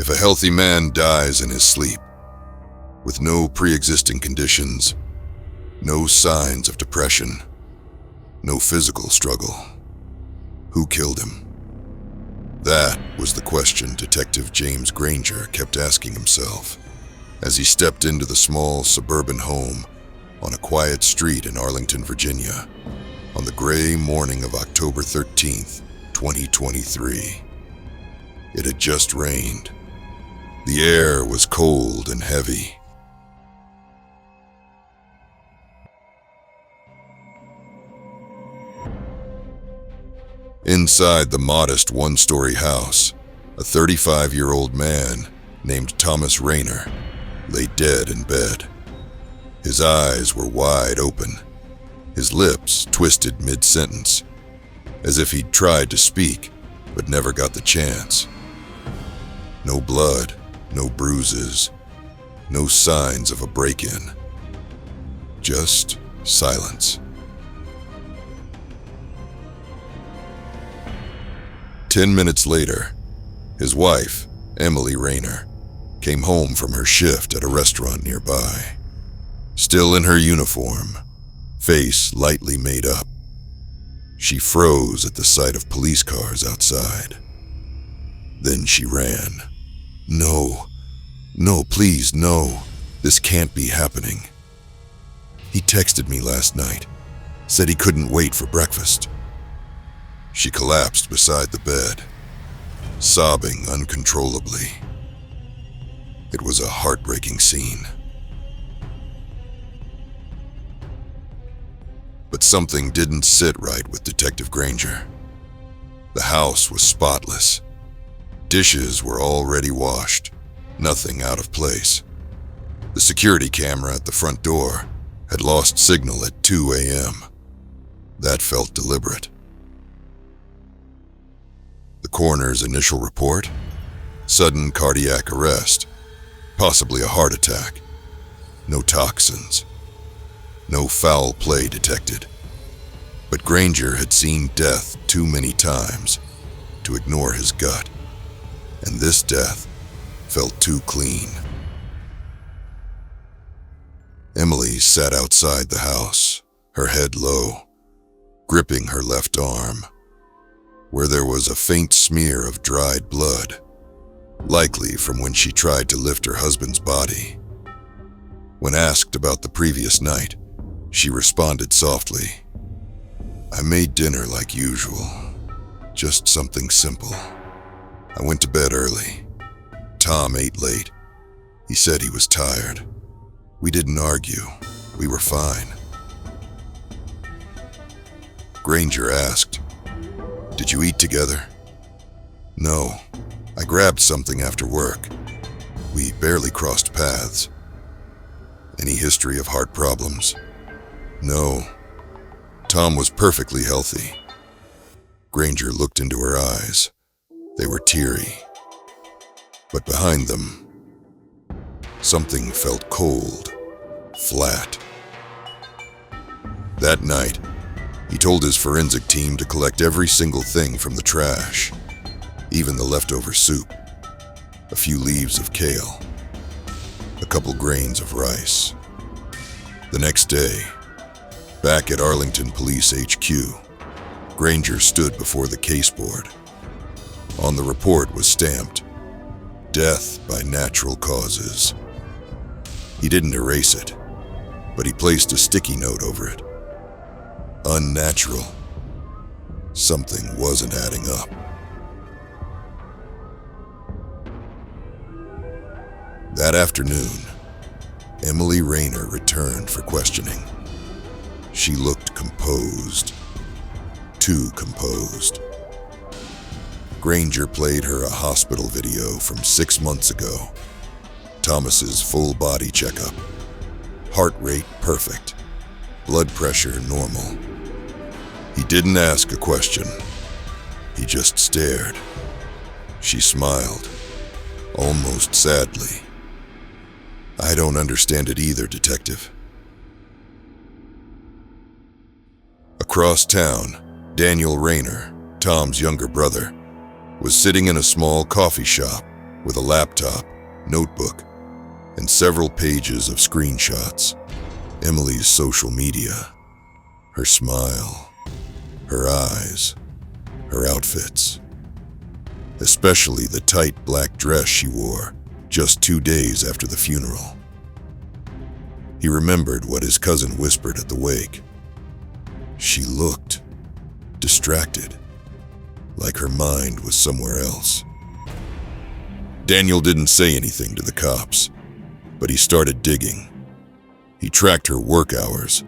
If a healthy man dies in his sleep, with no pre-existing conditions, no signs of depression, no physical struggle, who killed him? That was the question Detective James Granger kept asking himself as he stepped into the small suburban home on a quiet street in Arlington, Virginia, on the gray morning of October 13th, 2023. It had just rained. The air was cold and heavy. Inside the modest one-story house, a 35-year-old man named Thomas Rayner lay dead in bed. His eyes were wide open, his lips twisted mid-sentence, as if he'd tried to speak but never got the chance. No blood, no bruises, no signs of a break-in. Just silence. 10 minutes later, his wife, Emily Rayner, came home from her shift at a restaurant nearby. Still in her uniform, face lightly made up, she froze at the sight of police cars outside. Then she ran. No, please, no. This can't be happening. He texted me last night, said he couldn't wait for breakfast. She collapsed beside the bed, sobbing uncontrollably. It was a heartbreaking scene. But something didn't sit right with Detective Granger. The house was spotless. Dishes were already washed, nothing out of place. The security camera at the front door had lost signal at 2 a.m. That felt deliberate. The coroner's initial report? Sudden cardiac arrest, possibly a heart attack. No toxins. No foul play detected. But Granger had seen death too many times to ignore his gut, and this death felt too clean. Emily sat outside the house, her head low, gripping her left arm, where there was a faint smear of dried blood, likely from when she tried to lift her husband's body. When asked about the previous night, she responded softly, "I made dinner like usual, just something simple. I went to bed early. Tom ate late. He said he was tired. We didn't argue. We were fine." Granger asked, "Did you eat together?" "No. I grabbed something after work. We barely crossed paths." "Any history of heart problems?" "No. Tom was perfectly healthy." Granger looked into her eyes. They were teary. But behind them, something felt cold, flat. That night, he told his forensic team to collect every single thing from the trash, even the leftover soup, a few leaves of kale, a couple grains of rice. The next day, back at Arlington Police HQ, Granger stood before the case board. On the report was stamped, "Death by natural causes." He didn't erase it, but he placed a sticky note over it. Unnatural. Something wasn't adding up. That afternoon, Emily Rayner returned for questioning. She looked composed. Too composed. Granger played her a hospital video from 6 months ago. Thomas's full body checkup. Heart rate perfect. Blood pressure normal. He didn't ask a question. He just stared. She smiled, almost sadly. "I don't understand it either, Detective." Across town, Daniel Rayner, Tom's younger brother, was sitting in a small coffee shop with a laptop, notebook, and several pages of screenshots. Emily's social media, her smile, her eyes, her outfits, especially the tight black dress she wore just 2 days after the funeral. He remembered what his cousin whispered at the wake. She looked distracted, like her mind was somewhere else. Daniel didn't say anything to the cops, but he started digging. He tracked her work hours,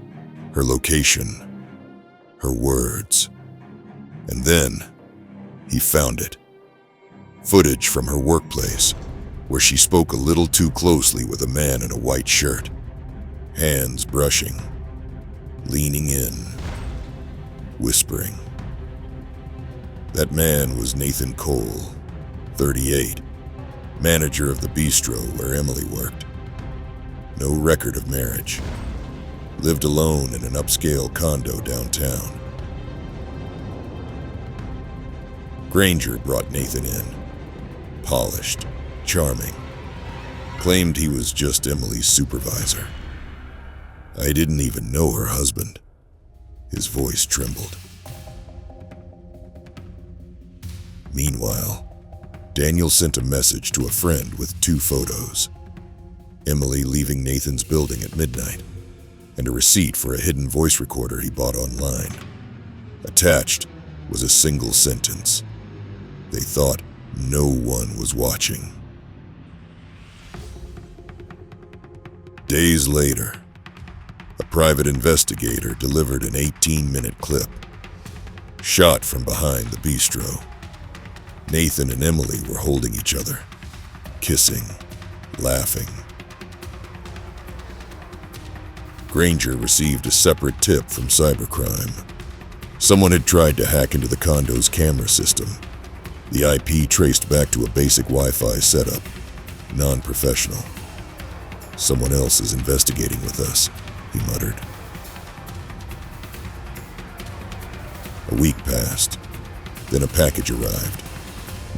her location, her words. And then he found it. Footage from her workplace, where she spoke a little too closely with a man in a white shirt, hands brushing, leaning in, whispering. That man was Nathan Cole, 38, manager of the bistro where Emily worked. No record of marriage. Lived alone in an upscale condo downtown. Granger brought Nathan in. Polished, charming. Claimed he was just Emily's supervisor. I didn't even know her husband. His voice trembled. Meanwhile, Daniel sent a message to a friend with 2 photos. Emily leaving Nathan's building at midnight, and a receipt for a hidden voice recorder he bought online. Attached was a single sentence. They thought no one was watching. Days later, a private investigator delivered an 18-minute clip. Shot from behind the bistro. Nathan and Emily were holding each other, kissing, laughing. Granger received a separate tip from cybercrime. Someone had tried to hack into the condo's camera system. The IP traced back to a basic Wi-Fi setup, non-professional. Someone else is investigating with us, he muttered. A week passed. Then a package arrived.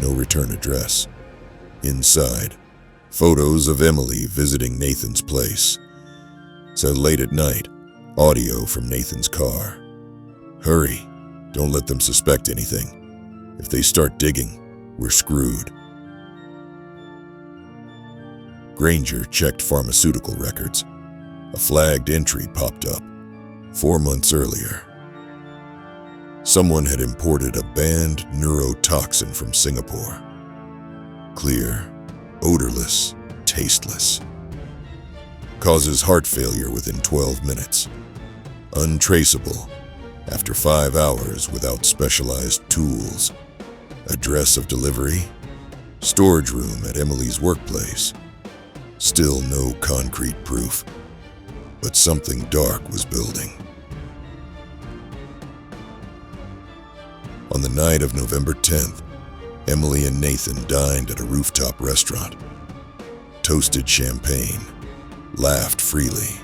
No return address. Inside, photos of Emily visiting Nathan's place. Said late at night, audio from Nathan's car. Hurry, don't let them suspect anything. If they start digging, we're screwed. Granger checked pharmaceutical records. A flagged entry popped up. 4 months earlier. Someone had imported a banned neurotoxin from Singapore. Clear, odorless, tasteless. Causes heart failure within 12 minutes. Untraceable after 5 hours without specialized tools. Address of delivery? Storage room at Emily's workplace. Still no concrete proof, but something dark was building. On the night of November 10th, Emily and Nathan dined at a rooftop restaurant. Toasted champagne, laughed freely.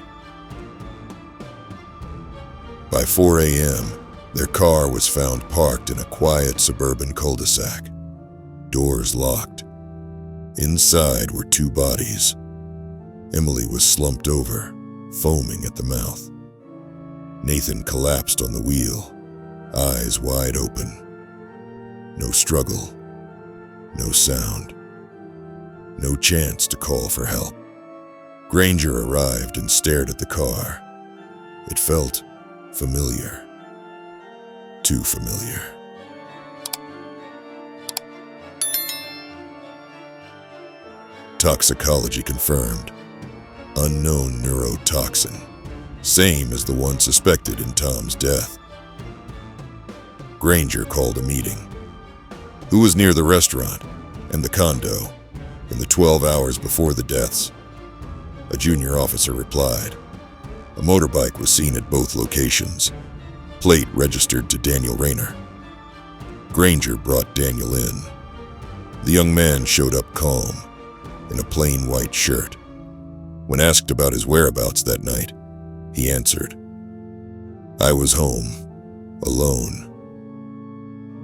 By 4 a.m., their car was found parked in a quiet suburban cul-de-sac. Doors locked. Inside were 2 bodies. Emily was slumped over, foaming at the mouth. Nathan collapsed on the wheel, eyes wide open. No struggle, no sound, no chance to call for help. Granger arrived and stared at the car. It felt familiar. Too familiar. Toxicology confirmed. Unknown neurotoxin. Same as the one suspected in Tom's death. Granger called a meeting. Who was near the restaurant and the condo in the 12 hours before the deaths? A junior officer replied. A motorbike was seen at both locations. Plate registered to Daniel Rayner. Granger brought Daniel in. The young man showed up calm, in a plain white shirt. When asked about his whereabouts that night, he answered, "I was home, alone."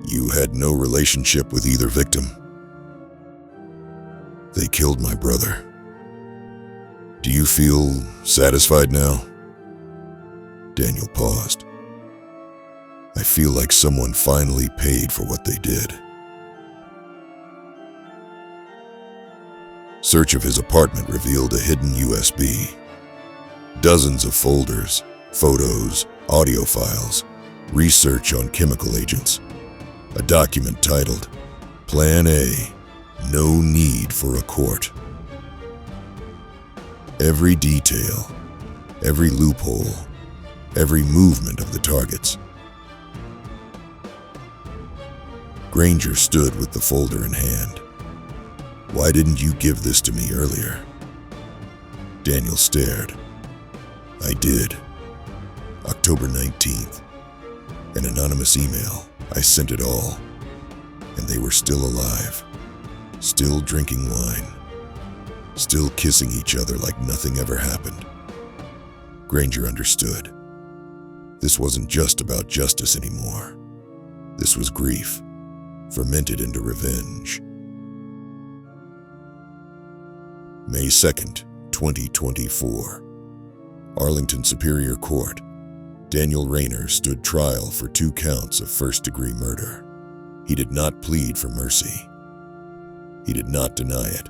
"You had no relationship with either victim?" They killed my brother. Do you feel satisfied now? Daniel paused. I feel like someone finally paid for what they did. Search of his apartment revealed a hidden USB. Dozens of folders, photos, audio files, research on chemical agents. A document titled, Plan A, No Need for a Court. Every detail, every loophole, every movement of the targets. Granger stood with the folder in hand. Why didn't you give this to me earlier? Daniel stared. I did. October 19th. An anonymous email. I sent it all. And they were still alive. Still drinking wine. Still kissing each other like nothing ever happened. Granger understood. This wasn't just about justice anymore. This was grief, fermented into revenge. May 2nd, 2024. Arlington Superior Court. Daniel Rayner stood trial for 2 counts of first-degree murder. He did not plead for mercy. He did not deny it.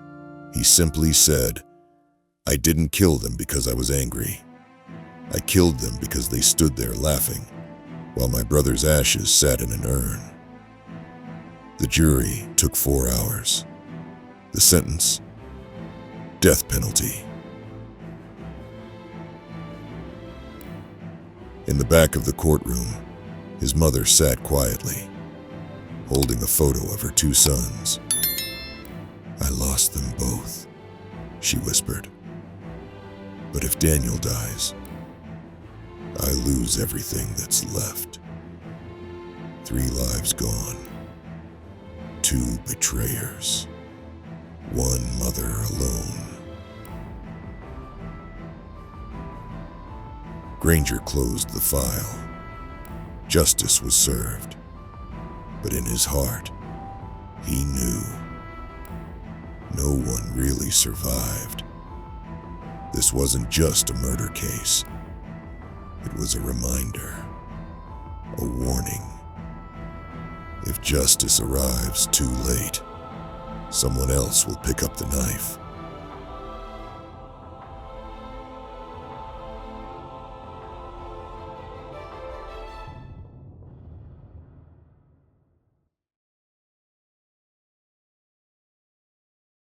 He simply said, I didn't kill them because I was angry. I killed them because they stood there laughing, while my brother's ashes sat in an urn. The jury took 4 hours. The sentence? Death penalty. In the back of the courtroom, his mother sat quietly, holding a photo of her 2 sons. I lost them both, she whispered. But if Daniel dies, I lose everything that's left. 3 lives gone, 2 betrayers, 1 mother alone. Granger closed the file. Justice was served. But in his heart, he knew no one really survived. This wasn't just a murder case. It was a reminder, a warning. If justice arrives too late, someone else will pick up the knife.